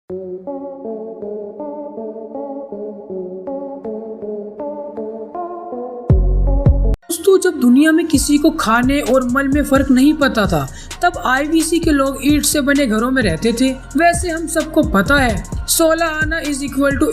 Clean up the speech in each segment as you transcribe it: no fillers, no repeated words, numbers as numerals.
दोस्तों, जब दुनिया में किसी को खाने और मल में फर्क नहीं पता था, तब आईवीसी के लोग ईंट से बने घरों में रहते थे। वैसे हम सबको पता है 16 आना =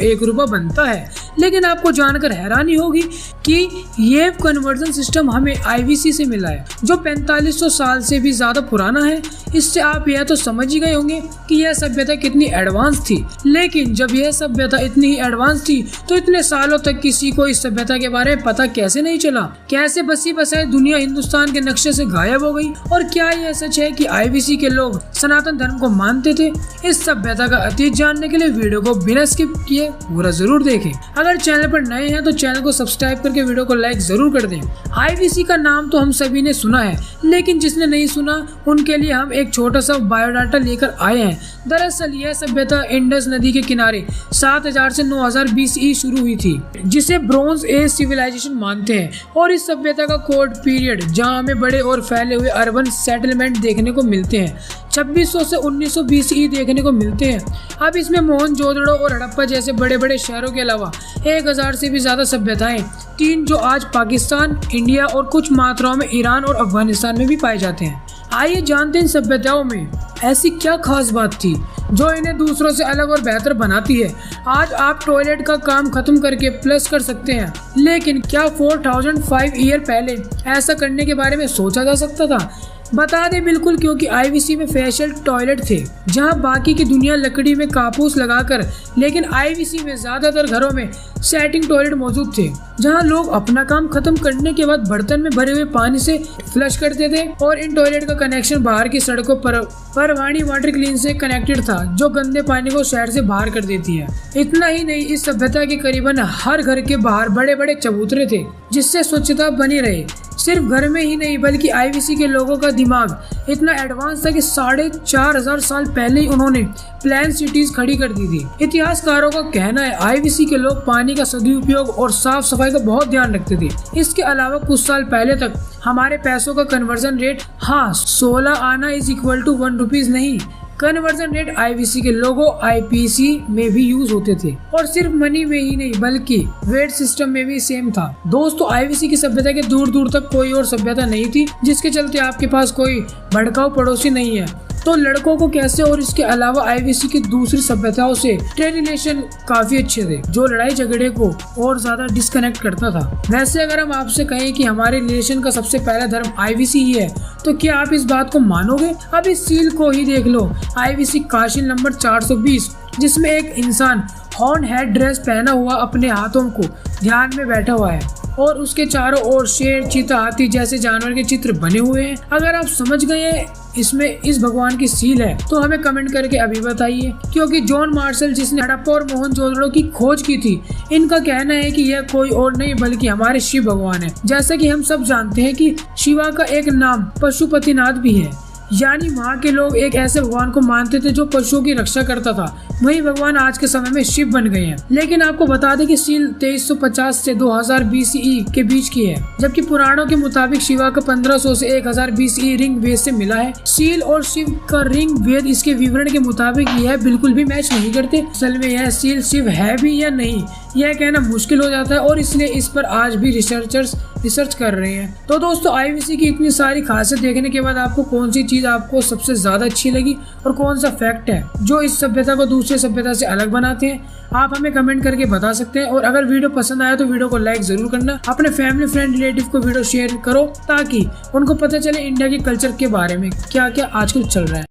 1 रुपया बनता है, लेकिन आपको जानकर हैरानी होगी कि ये कन्वर्जन सिस्टम हमें आईवीसी से मिला है, जो 4500 साल से भी ज्यादा पुराना है। इससे आप यह तो समझ ही गए होंगे कि यह सभ्यता कितनी एडवांस थी। लेकिन जब यह सभ्यता इतनी ही एडवांस थी, तो इतने सालों तक किसी को इस सभ्यता के बारे में पता कैसे नहीं चला? कैसे बसी बसाई दुनिया हिंदुस्तान के नक्शे से गायब हो गई? और क्या यह सच है कि आईवीसी के लोग सनातन धर्म को मानते थे? इस सभ्यता का अतीत जानने के लिए वीडियो को बिना स्किप किए पूरा जरूर देखें। अगर चैनल पर नए हैं तो चैनल को सब्सक्राइब करके वीडियो को लाइक जरूर कर दें। आईवीसी का नाम तो हम सभी ने सुना है, लेकिन जिसने नहीं सुना उनके लिए हम एक छोटा सा बायोडाटा लेकर आए हैं। दरअसल यह सभ्यता इंडस नदी के किनारे 7000 से 9000 BCE शुरू हुई थी, जिसे ब्रोंज एज सिविलाइजेशन मानते हैं। और इस सभ्यता का कोड पीरियड, जहां हमें बड़े और फैले हुए अर्बन सेटलमेंट देखने को मिलते हैं, 2600 से 1900 BCE देखने को मिलते हैं। अब इसमें मोहनजोदड़ो और हड़प्पा जैसे बड़े बड़े शहरों के अलावा 1000 से भी ज्यादा सभ्यताएं, 3 जो आज पाकिस्तान, इंडिया और कुछ मात्राओं में ईरान और अफगानिस्तान में भी पाए जाते हैं। आइए जानते हैं इन सभ्यताओं में ऐसी क्या खास बात थी जो इन्हें दूसरों से अलग और बेहतर बनाती है। आज आप टॉयलेट का काम खत्म करके प्लस कर सकते हैं, लेकिन क्या 4005 ईयर पहले ऐसा करने के बारे में सोचा जा सकता था? बता दे बिल्कुल, क्योंकि आईवीसी में फेशियल टॉयलेट थे, जहां बाकी की दुनिया लकड़ी में कापूस लगाकर, लेकिन आईवीसी में ज्यादातर घरों में सेटिंग टॉयलेट मौजूद थे, जहां लोग अपना काम खत्म करने के बाद बर्तन में भरे हुए पानी से फ्लश करते थे। और इन टॉयलेट का कनेक्शन बाहर की सड़कों पर परवाणी वाटर क्लीन से कनेक्टेड था, जो गंदे पानी को शहर से बाहर कर देती है। इतना ही नहीं, इस सभ्यता के करीबन हर घर के बाहर बड़े बड़े चबूतरे थे, जिससे स्वच्छता बनी रहे। सिर्फ घर में ही नहीं, बल्कि आईवीसी के लोगों का दिमाग इतना एडवांस था कि 4500 साल पहले ही उन्होंने प्लान सिटीज खड़ी कर दी थी। इतिहासकारों का कहना है आईवीसी के लोग पानी का सदुपयोग और साफ सफाई का बहुत ध्यान रखते थे। इसके अलावा कुछ साल पहले तक हमारे पैसों का कन्वर्जन रेट 16 आना = 1 रुपीज नहीं, कन्वर्जन रेट आईवीसी के लोगों आईपीसी में भी यूज होते थे। और सिर्फ मनी में ही नहीं, बल्कि वेट सिस्टम में भी सेम था। दोस्तों, आईवीसी की सभ्यता के दूर दूर तक कोई और सभ्यता नहीं थी, जिसके चलते आपके पास कोई भड़काऊ पड़ोसी नहीं है। तो लड़कों को कैसे और इसके अलावा आईवीसी की दूसरी सभ्यताओं से ट्रेड रिलेशन काफी अच्छे थे, जो लड़ाई झगड़े को और ज्यादा डिस्कनेक्ट करता था। वैसे अगर हम आपसे कहें कि हमारे रिलेशन का सबसे पहला धर्म आईवीसी ही है, तो क्या आप इस बात को मानोगे? अब इस सील को ही देख लो, आईवीसी काशिल नंबर 420, जिसमें एक इंसान हॉर्न हेड ड्रेस पहना हुआ अपने हाथों को ध्यान में बैठा हुआ है, और उसके चारों ओर शेर, चीता, हाथी जैसे जानवर के चित्र बने हुए हैं। अगर आप समझ गए इसमें इस भगवान की सील है, तो हमें कमेंट करके अभी बताइए, क्योंकि जॉन मार्शल, जिसने हड़प्पा और मोहनजोदड़ो की खोज की थी, इनका कहना है कि यह कोई और नहीं बल्कि हमारे शिव भगवान है। जैसा कि हम सब जानते हैं कि शिवा का एक नाम पशुपतिनाथ भी है, यानी वहाँ के लोग एक ऐसे भगवान को मानते थे जो पशुओं की रक्षा करता था। वही भगवान आज के समय में शिव बन गए हैं। लेकिन आपको बता दें कि सील 2350 से 2000 BCE के बीच की है, जबकि पुराणों के मुताबिक शिवा का 1500 से 1000 BCE रिंग वेद से मिला है। सील और शिव का रिंग वेद इसके विवरण के मुताबिक यह बिल्कुल भी मैच नहीं करते। असल में यह सील शिव है भी या नहीं, यह कहना मुश्किल हो जाता है, और इसलिए इस पर आज भी रिसर्चर्स रिसर्च कर रहे हैं। तो दोस्तों, आईवीसी की इतनी सारी खासियत देखने के बाद आपको कौन सी चीज आपको सबसे ज्यादा अच्छी लगी और कौन सा फैक्ट है जो इस सभ्यता को दूसरे सभ्यता से अलग बनाते हैं, आप हमें कमेंट करके बता सकते हैं। और अगर वीडियो पसंद आया तो वीडियो को लाइक जरूर करना। अपने फैमिली, फ्रेंड, रिलेटिव को वीडियो शेयर करो, ताकि उनको पता चले इंडिया के कल्चर के बारे में क्या क्या आजकल चल रहा है।